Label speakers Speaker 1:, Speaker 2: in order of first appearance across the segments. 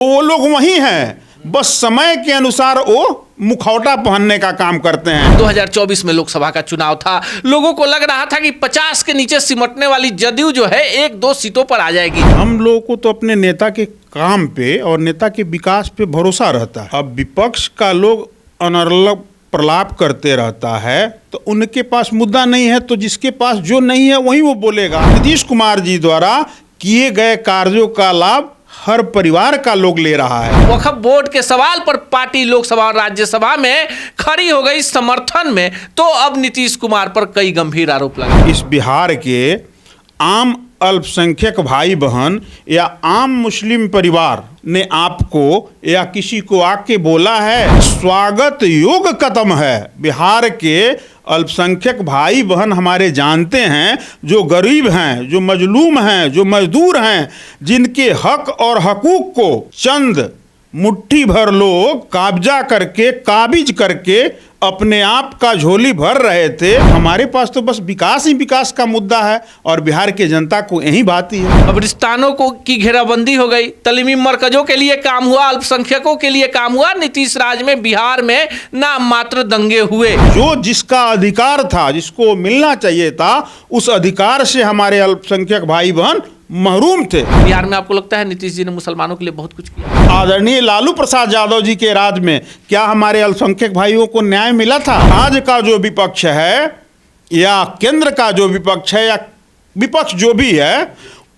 Speaker 1: वो लोग वही हैं, बस समय के अनुसार वो मुखौटा पहनने का काम करते हैं।
Speaker 2: 2024 में लोकसभा का चुनाव था, लोगों को लग रहा था कि 50 के नीचे सिमटने वाली जदयू जो है 1-2 सीटों पर आ जाएगी।
Speaker 1: हम लोगों को तो अपने नेता के काम पे और नेता के विकास पे भरोसा रहता है। अब विपक्ष का लोग अनर्गल प्रलाप करते रहता है, तो उनके पास मुद्दा नहीं है, तो जिसके पास जो नहीं है वही वो बोलेगा। नीतीश कुमार जी द्वारा किए गए कार्यों का लाभ हर परिवार का लोग ले रहा है।
Speaker 2: वक्फ बोर्ड के सवाल पर पार्टी लोकसभा और राज्यसभा में खड़ी हो गई समर्थन में, तो अब नीतीश कुमार पर कई गंभीर आरोप लगे।
Speaker 1: इस बिहार के आम अल्पसंख्यक भाई बहन या आम मुस्लिम परिवार ने आपको या किसी को आके बोला है स्वागत योग्य कदम है। बिहार के अल्पसंख्यक भाई बहन हमारे जानते हैं, जो गरीब हैं, जो मजलूम हैं, जो मजदूर हैं, जिनके हक और हकूक को चंद मुट्ठी भर लोग काब्जा करके काबिज करके अपने आप का झोली भर रहे थे। हमारे पास तो बस विकास ही विकास का मुद्दा है और बिहार की जनता को यही भाती है।
Speaker 2: कब्रिस्तानों को की घेराबंदी हो गई, तलीमी मरकजों के लिए काम हुआ, अल्पसंख्यकों के लिए काम हुआ। नीतीश राज में बिहार में नाम मात्र दंगे हुए।
Speaker 1: जो जिसका अधिकार था, जिसको मिलना चाहिए था, उस अधिकार से हमारे अल्पसंख्यक भाई बहन महरूम थे।
Speaker 2: बिहार में आपको लगता है नीतीश जी ने मुसलमानों के लिए बहुत कुछ किया?
Speaker 1: आदरणीय लालू प्रसाद यादव जी के राज में क्या हमारे अल्पसंख्यक भाइयों को न्याय मिला था? आज का जो विपक्ष है या केंद्र का जो विपक्ष है या विपक्ष जो भी है,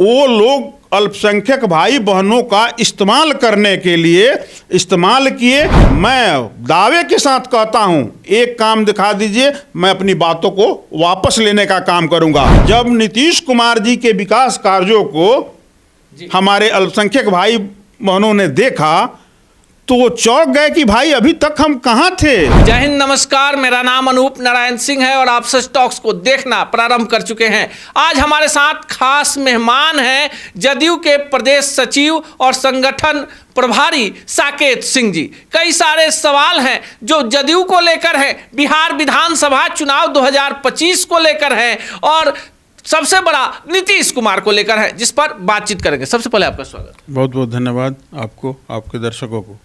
Speaker 1: वो लोग अल्पसंख्यक भाई बहनों का इस्तेमाल करने के लिए इस्तेमाल किए। मैं दावे के साथ कहता हूं, एक काम दिखा दीजिए, मैं अपनी बातों को वापस लेने का काम करूंगा। जब नीतीश कुमार जी के विकास कार्यों को हमारे अल्पसंख्यक भाई बहनों ने देखा तो वो चौंक गए कि भाई अभी तक हम कहां थे।
Speaker 2: जय हिंद, नमस्कार। मेरा नाम अनूप नारायण सिंह है और आप सच टॉक्स को देखना प्रारंभ कर चुके हैं। आज हमारे साथ खास मेहमान हैं जदयू के प्रदेश सचिव और संगठन प्रभारी साकेत सिंह जी। कई सारे सवाल हैं जो जदयू को लेकर है, बिहार विधानसभा चुनाव 2025 को लेकर है और सबसे बड़ा नीतीश कुमार को लेकर है, जिस पर बातचीत करेंगे। सबसे पहले आपका स्वागत।
Speaker 1: बहुत बहुत धन्यवाद आपको, आपके दर्शकों को।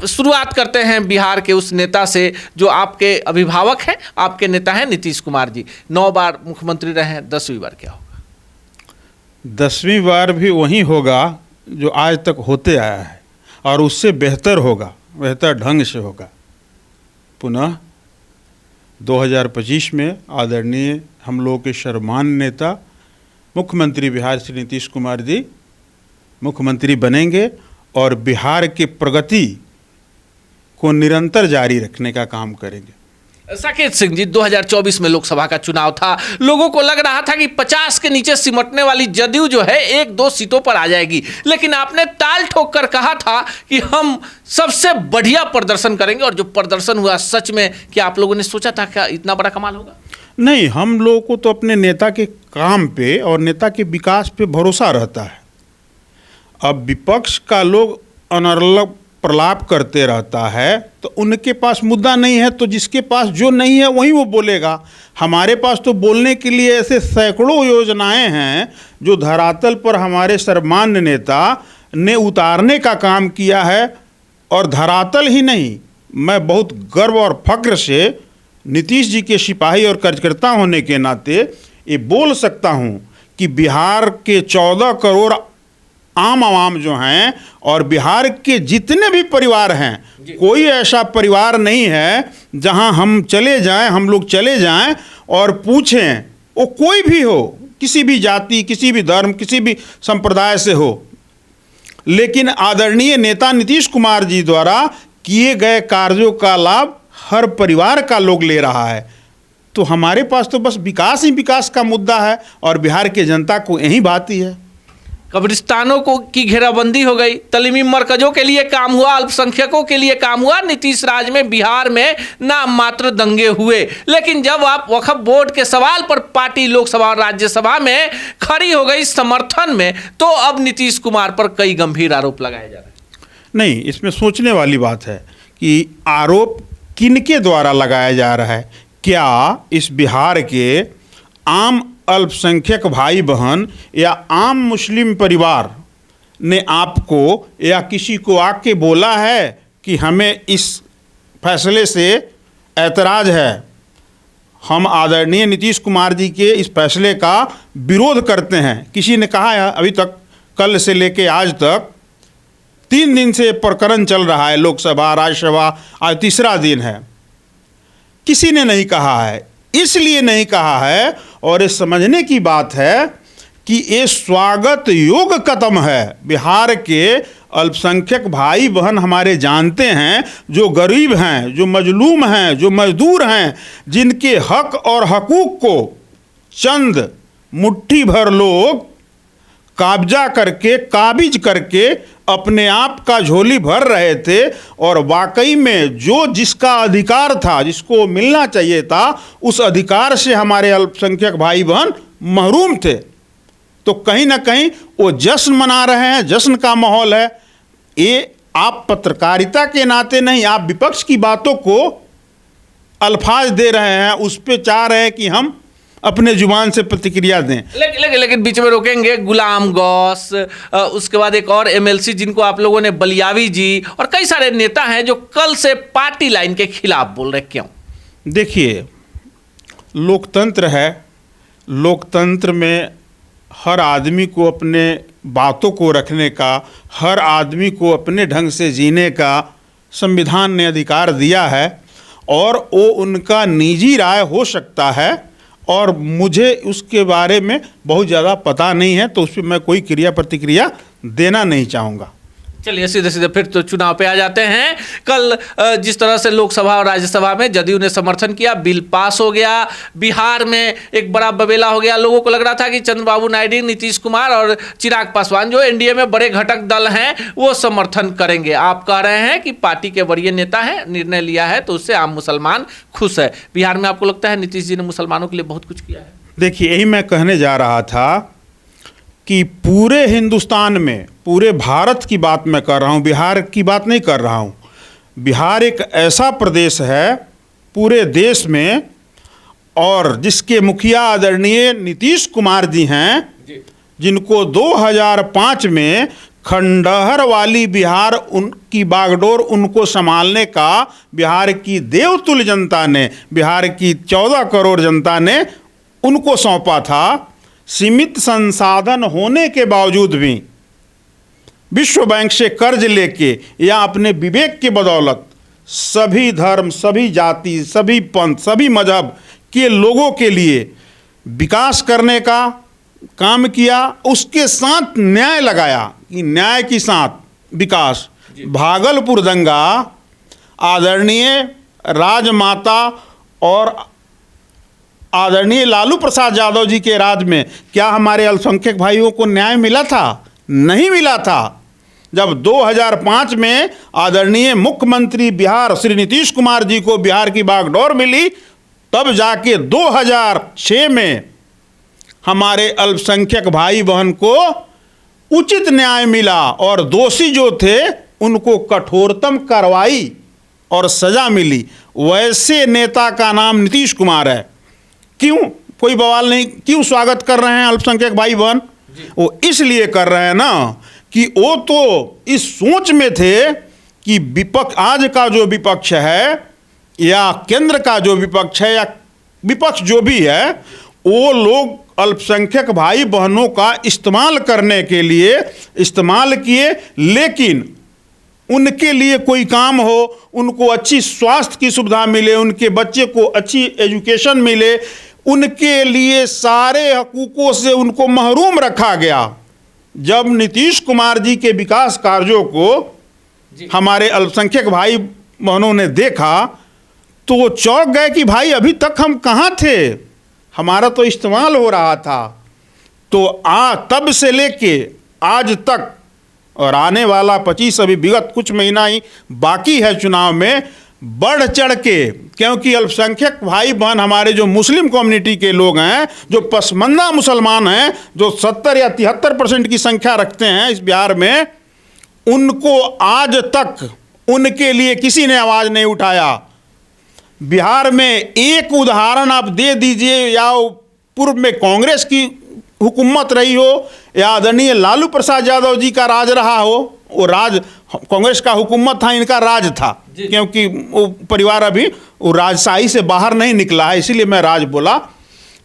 Speaker 2: शुरुआत करते हैं बिहार के उस नेता से जो आपके अभिभावक हैं, आपके नेता हैं नीतीश कुमार जी। 9 बार मुख्यमंत्री रहे हैं, 10वीं बार क्या होगा?
Speaker 1: 10वीं बार भी वही होगा जो आज तक होते आया है और उससे बेहतर होगा, बेहतर ढंग से होगा। पुनः 2025 में आदरणीय हम लोगों के सर्वमान्य नेता मुख्यमंत्री बिहार श्री नीतीश कुमार जी मुख्यमंत्री बनेंगे और बिहार की प्रगति को निरंतर जारी रखने का काम करेंगे।
Speaker 2: साकेत सिंह जी, 2024 में लोकसभा का चुनाव था, लोगों को लग रहा था कि 50 के नीचे सिमटने वाली जदयू जो है 1-2 सीटों पर आ जाएगी, लेकिन आपने ताल ठोक कर कहा था कि हम सबसे बढ़िया प्रदर्शन करेंगे और जो प्रदर्शन हुआ सच में क्या आप लोगों ने सोचा था क्या इतना बड़ा कमाल होगा?
Speaker 1: नहीं, हम लोगों को तो अपने नेता के काम पे और नेता के विकास पे भरोसा रहता है। अब विपक्ष का लोग अनर्गल प्रलाप करते रहता है, तो उनके पास मुद्दा नहीं है, तो जिसके पास जो नहीं है वही वो बोलेगा। हमारे पास तो बोलने के लिए ऐसे सैकड़ों योजनाएं हैं जो धरातल पर हमारे सर्वमान्य नेता ने उतारने का काम किया है। और धरातल ही नहीं, मैं बहुत गर्व और फक्र से नीतीश जी के सिपाही और कार्यकर्ता होने के नाते ये बोल सकता हूँ कि बिहार के 14 करोड़ आम आवाम जो हैं और बिहार के जितने भी परिवार हैं, कोई ऐसा परिवार नहीं है जहां हम चले जाएं, हम लोग चले जाएं और पूछें, वो कोई भी हो, किसी भी जाति, किसी भी धर्म, किसी भी संप्रदाय से हो, लेकिन आदरणीय नेता नीतीश कुमार जी द्वारा किए गए कार्यों का लाभ हर परिवार का लोग ले रहा है। तो हमारे पास तो बस विकास ही विकास का मुद्दा है और बिहार की जनता को यही भाती है।
Speaker 2: कब्रिस्तानों को की घेराबंदी हो गई, तलीमी मरकजों के लिए काम हुआ, अल्पसंख्यकों के लिए काम हुआ। नीतीश राज में बिहार में नाम मात्र दंगे हुए, लेकिन जब आप वक्फ बोर्ड के सवाल पर पार्टी लोकसभा और राज्यसभा में खड़ी हो गई समर्थन में, तो अब नीतीश कुमार पर कई गंभीर आरोप लगाए जा रहे हैं।
Speaker 1: नहीं, इसमें सोचने वाली बात है कि आरोप किनके द्वारा लगाया जा रहा है। क्या इस बिहार के आम अल्पसंख्यक भाई बहन या आम मुस्लिम परिवार ने आपको या किसी को आके बोला है कि हमें इस फैसले से ऐतराज़ है, हम आदरणीय नीतीश कुमार जी के इस फैसले का विरोध करते हैं? किसी ने कहा है? अभी तक कल से लेके आज तक 3 दिन से प्रकरण चल रहा है, लोकसभा राज्यसभा, आज तीसरा दिन है, किसी ने नहीं कहा है। इसलिए नहीं कहा है और ये समझने की बात है कि ये स्वागत योग्य कदम है। बिहार के अल्पसंख्यक भाई बहन हमारे जानते हैं, जो गरीब हैं, जो मजलूम हैं, जो मजदूर हैं, जिनके हक और हकूक़ को चंद मुट्ठी भर लोग काब्जा करके, काबिज करके अपने आप का झोली भर रहे थे, और वाकई में जो जिसका अधिकार था, जिसको मिलना चाहिए था, उस अधिकार से हमारे अल्पसंख्यक भाई बहन महरूम थे। तो कहीं ना कहीं वो जश्न मना रहे हैं, जश्न का माहौल है। ये आप पत्रकारिता के नाते नहीं, आप विपक्ष की बातों को अल्फाज दे रहे हैं, उस पर चाह रहे हैं कि हम अपने जुबान से प्रतिक्रिया दें।
Speaker 2: लेकिन बीच में रोकेंगे। गुलाम गौस, उसके बाद एक और एमएलसी जिनको आप लोगों ने, बलियावी जी, और कई सारे नेता हैं जो कल से पार्टी लाइन के खिलाफ बोल रहे। क्यों?
Speaker 1: देखिए, लोकतंत्र है, लोकतंत्र में हर आदमी को अपने बातों को रखने का, हर आदमी को अपने ढंग से जीने का संविधान ने अधिकार दिया है, और वो उनका निजी राय हो सकता है, और मुझे उसके बारे में बहुत ज़्यादा पता नहीं है, तो उस पर मैं कोई क्रिया प्रतिक्रिया देना नहीं चाहूँगा।
Speaker 2: चलिए सीधे सीधे फिर तो चुनाव पे आ जाते हैं। कल जिस तरह से लोकसभा और राज्यसभा में जदयू ने समर्थन किया, बिल पास हो गया, बिहार में एक बड़ा बवेला हो गया। लोगों को लग रहा था कि चंद्रबाबू नायडू, नीतीश कुमार और चिराग पासवान जो एनडीए में बड़े घटक दल हैं, वो समर्थन करेंगे। आप कह रहे हैं कि पार्टी के वरीय नेता हैं, निर्णय लिया है तो उससे आम मुसलमान खुश है। बिहार में आपको लगता है नीतीश जी ने मुसलमानों के लिए बहुत कुछ किया है?
Speaker 1: देखिए, यही मैं कहने जा रहा था कि पूरे हिंदुस्तान में, पूरे भारत की बात मैं कर रहा हूँ, बिहार की बात नहीं कर रहा हूँ। बिहार एक ऐसा प्रदेश है पूरे देश में, और जिसके मुखिया आदरणीय नीतीश कुमार जी हैं, जिनको 2005 में खंडहर वाली बिहार, उनकी बागडोर उनको संभालने का बिहार की देवतुल्य जनता ने, बिहार की 14 करोड़ जनता ने उनको सौंपा था। सीमित संसाधन होने के बावजूद भी विश्व बैंक से कर्ज लेके या अपने विवेक के बदौलत सभी धर्म, सभी जाति, सभी पंथ, सभी मजहब के लोगों के लिए विकास करने का काम किया। उसके साथ न्याय लगाया कि न्याय के साथ विकास। भागलपुर दंगा आदरणीय राजमाता और आदरणीय लालू प्रसाद यादव जी के राज में क्या हमारे अल्पसंख्यक भाइयों को न्याय मिला था? नहीं मिला था। जब 2005 में आदरणीय मुख्यमंत्री बिहार श्री नीतीश कुमार जी को बिहार की बागडोर मिली, तब जाके 2006 में हमारे अल्पसंख्यक भाई बहन को उचित न्याय मिला, और दोषी जो थे उनको कठोरतम कार्रवाई और सजा मिली। वैसे नेता का नाम नीतीश कुमार है। क्यों? कोई बवाल नहीं। क्यों स्वागत कर रहे हैं अल्पसंख्यक भाई बहन? वो इसलिए कर रहे हैं ना कि वो तो इस सोच में थे कि विपक्ष, आज का जो विपक्ष है या केंद्र का जो विपक्ष है या विपक्ष जो भी है, वो लोग अल्पसंख्यक भाई बहनों का इस्तेमाल करने के लिए इस्तेमाल किए, लेकिन उनके लिए कोई काम हो, उनको अच्छी स्वास्थ्य की सुविधा मिले, उनके बच्चे को अच्छी एजुकेशन मिले, उनके लिए सारे हकूक़ों से उनको महरूम रखा गया। जब नीतीश कुमार जी के विकास कार्यों को हमारे अल्पसंख्यक भाई बहनों ने देखा तो वो चौंक गए कि भाई अभी तक हम कहाँ थे, हमारा तो इस्तेमाल हो रहा था। तो तब से लेके आज तक, और आने वाला 25, अभी विगत कुछ महीना ही बाकी है चुनाव में, बढ़ चढ़ के, क्योंकि अल्पसंख्यक भाई बहन हमारे जो मुस्लिम कम्युनिटी के लोग हैं, जो पसमानदा मुसलमान हैं, जो 70 या 73% की संख्या रखते हैं इस बिहार में, उनको आज तक उनके लिए किसी ने आवाज़ नहीं उठाया। बिहार में एक उदाहरण आप दे दीजिए, या पूर्व में कांग्रेस की हुकूमत रही हो या आदरणीय लालू प्रसाद यादव जी का राज रहा हो, वो राज कांग्रेस का हुकूमत था, इनका राज था, क्योंकि वो परिवार अभी वो राजशाही से बाहर नहीं निकला है, इसीलिए मैं राज बोला।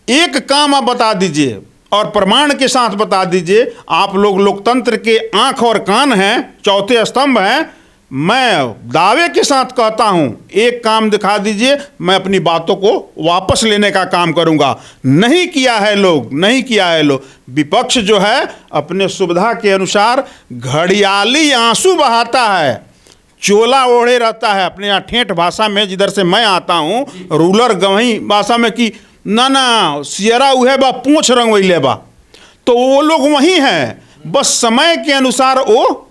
Speaker 1: एक काम आप बता दीजिए और प्रमाण के साथ बता दीजिए, आप लोग लोकतंत्र के आंख और कान हैं, चौथे स्तंभ हैं, मैं दावे के साथ कहता हूं, एक काम दिखा दीजिए, मैं अपनी बातों को वापस लेने का काम करूंगा। नहीं किया है लोग, नहीं किया है लोग। विपक्ष जो है अपने सुविधा के अनुसार घड़ियाली आंसू बहाता है, चोला ओढ़े रहता है, अपने यहाँ ठेठ भाषा में जिधर से मैं आता हूँ, रूरल गवही भाषा में कि ना सियरा उहे बा पूछ रंग वही बा, तो वो लोग वही हैं, बस समय के अनुसार वो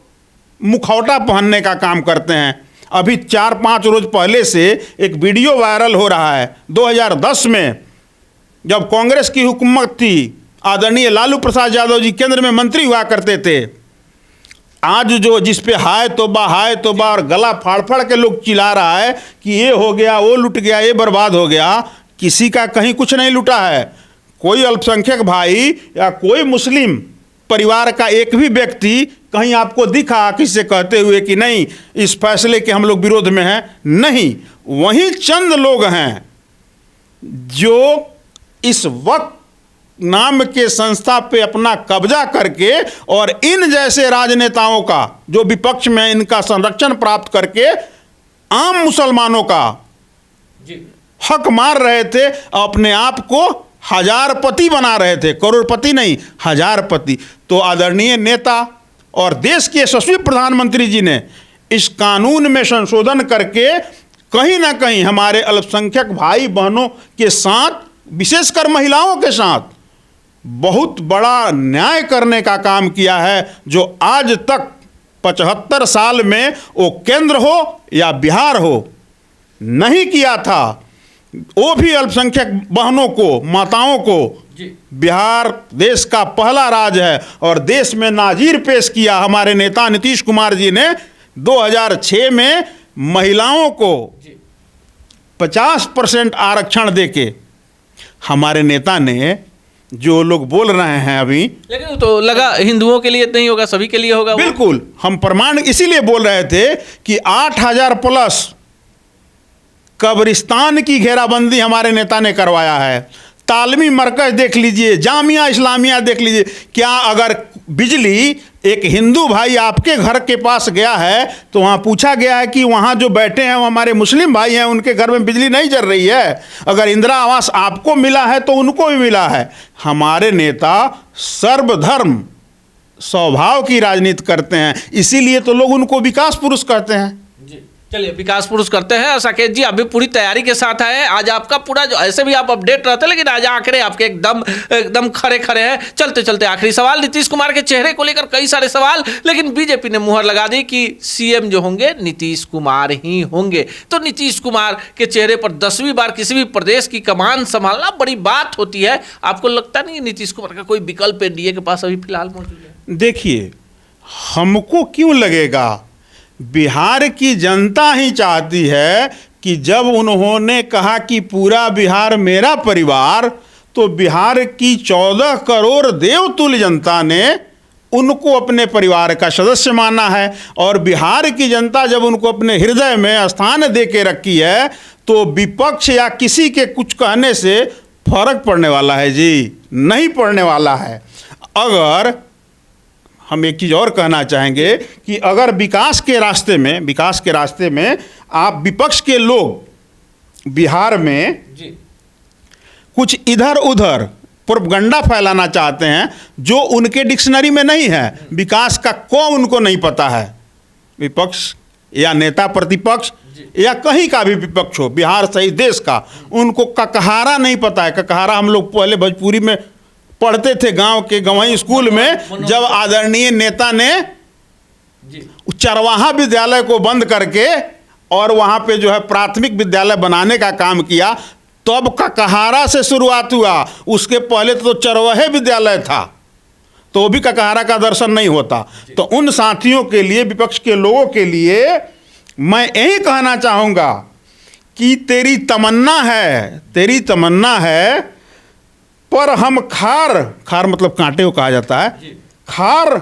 Speaker 1: मुखौटा पहनने का काम करते हैं। अभी 4-5 रोज पहले से एक वीडियो वायरल हो रहा है, 2010 में जब कांग्रेस की हुकूमत थी, आदरणीय लालू प्रसाद यादव जी केंद्र में मंत्री हुआ करते थे। आज जो जिस पे हाय तोबा और गला फाड़ फाड़ के लोग चिल्ला रहा है कि ये हो गया, वो लुट गया, ये बर्बाद हो गया, किसी का कहीं कुछ नहीं लुटा है। कोई अल्पसंख्यक भाई या कोई मुस्लिम परिवार का एक भी व्यक्ति कहीं आपको दिखा किसी कहते हुए कि नहीं इस फैसले के हम लोग विरोध में हैं? नहीं। वही चंद लोग हैं जो इस वक्त नाम के संस्था पे अपना कब्जा करके और इन जैसे राजनेताओं का जो विपक्ष में इनका संरक्षण प्राप्त करके आम मुसलमानों का हक मार रहे थे, अपने आप को हजारपति बना रहे थे, करोड़पति नहीं, हजारपति। तो आदरणीय नेता और देश के यशस्वी प्रधानमंत्री जी ने इस कानून में संशोधन करके कहीं ना कहीं हमारे अल्पसंख्यक भाई बहनों के साथ, विशेषकर महिलाओं के साथ बहुत बड़ा न्याय करने का काम किया है, जो आज तक 75 साल में वो केंद्र हो या बिहार हो नहीं किया था। वो भी अल्पसंख्यक बहनों को, माताओं को, बिहार देश का पहला राज्य है और देश में नाजीर पेश किया हमारे नेता नीतीश कुमार जी ने 2006 में महिलाओं को 50% आरक्षण देके। हमारे नेता ने, जो लोग बोल रहे हैं अभी,
Speaker 2: लेकिन तो लगा हिंदुओं के लिए नहीं होगा, सभी के लिए होगा।
Speaker 1: बिल्कुल, हम प्रमाण इसीलिए बोल रहे थे कि 8000 प्लस कब्रिस्तान की घेराबंदी हमारे नेता ने करवाया है। तालमी मरकज देख लीजिए, जामिया इस्लामिया देख लीजिए। क्या अगर बिजली एक हिंदू भाई आपके घर के पास गया है तो वहाँ पूछा गया है कि वहाँ जो बैठे हैं वो हमारे मुस्लिम भाई हैं, उनके घर में बिजली नहीं जल रही है? अगर इंदिरा आवास आपको मिला है तो उनको भी मिला है। हमारे नेता सर्वधर्म स्वभाव की राजनीति करते हैं, इसीलिए तो लोग उनको विकास पुरुष कहते हैं।
Speaker 2: चलिए, विकास पुरुष करते हैं। साकेत जी अभी पूरी तैयारी के साथ आए, आज आपका पूरा जो ऐसे भी आप अपडेट रहते हैं, लेकिन आज आंकड़े आपके एकदम खड़े खड़े हैं। चलते चलते आखिरी सवाल, नीतीश कुमार के चेहरे को लेकर कई सारे सवाल, लेकिन बीजेपी ने मुहर लगा दी कि सीएम जो होंगे नीतीश कुमार ही होंगे। तो नीतीश कुमार के चेहरे पर 10वीं बार किसी भी प्रदेश की कमान संभालना बड़ी बात होती है। आपको लगता नहीं नीतीश कुमार का कोई विकल्प एनडीए के पास अभी फिलहाल मौजूद है?
Speaker 1: देखिए, हमको क्यों लगेगा, बिहार की जनता ही चाहती है कि जब उन्होंने कहा कि पूरा बिहार मेरा परिवार, तो बिहार की 14 करोड़ देवतुल्य जनता ने उनको अपने परिवार का सदस्य माना है। और बिहार की जनता जब उनको अपने हृदय में स्थान दे के रखी है, तो विपक्ष या किसी के कुछ कहने से फर्क पड़ने वाला है जी? नहीं पड़ने वाला है। अगर हम एक चीज़ और कहना चाहेंगे कि अगर विकास के रास्ते में आप विपक्ष के लोग बिहार में कुछ इधर उधर प्रोपगंडा फैलाना चाहते हैं जो उनके डिक्शनरी में नहीं है, विकास का को उनको नहीं पता है, विपक्ष या नेता प्रतिपक्ष या कहीं का भी विपक्ष हो, बिहार सहित देश का, उनको ककहारा नहीं पता है। ककहारा हम लोग पहले भोजपुरी में पढ़ते थे गांव के गंवई स्कूल में, जब आदरणीय नेता ने चरवाहा विद्यालय को बंद करके और वहां पे जो है प्राथमिक विद्यालय बनाने का काम किया, तब ककहारा से शुरुआत हुआ। उसके पहले तो चरवाहे विद्यालय था, तो वो भी ककहारा का दर्शन नहीं होता। तो उन साथियों के लिए, विपक्ष के लोगों के लिए मैं यही कहना चाहूँगा कि तेरी तमन्ना है पर हम खार, खार मतलब कांटे को कहा जाता है, खार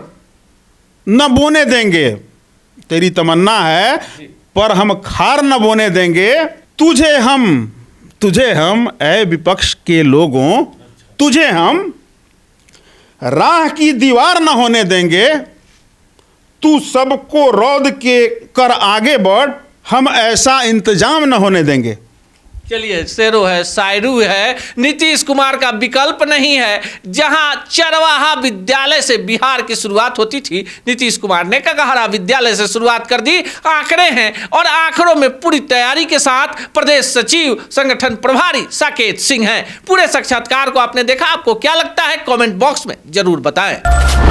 Speaker 1: न बोने देंगे। तेरी तमन्ना है पर हम खार न बोने देंगे। तुझे हम ऐ विपक्ष के लोगों, तुझे हम राह की दीवार न होने देंगे। तू सबको रौद के कर आगे बढ़, हम ऐसा इंतजाम न होने देंगे।
Speaker 2: चलिए, शेरो है, शायरू है, नीतीश कुमार का विकल्प नहीं है। जहां चरवाहा विद्यालय से बिहार की शुरुआत होती थी, नीतीश कुमार ने ककहरा विद्यालय से शुरुआत कर दी। आंकड़े हैं और आंकड़ों में पूरी तैयारी के साथ प्रदेश सचिव, संगठन प्रभारी साकेत सिंह हैं। पूरे साक्षात्कार को आपने देखा, आपको क्या लगता है कमेंट बॉक्स में जरूर बताएं।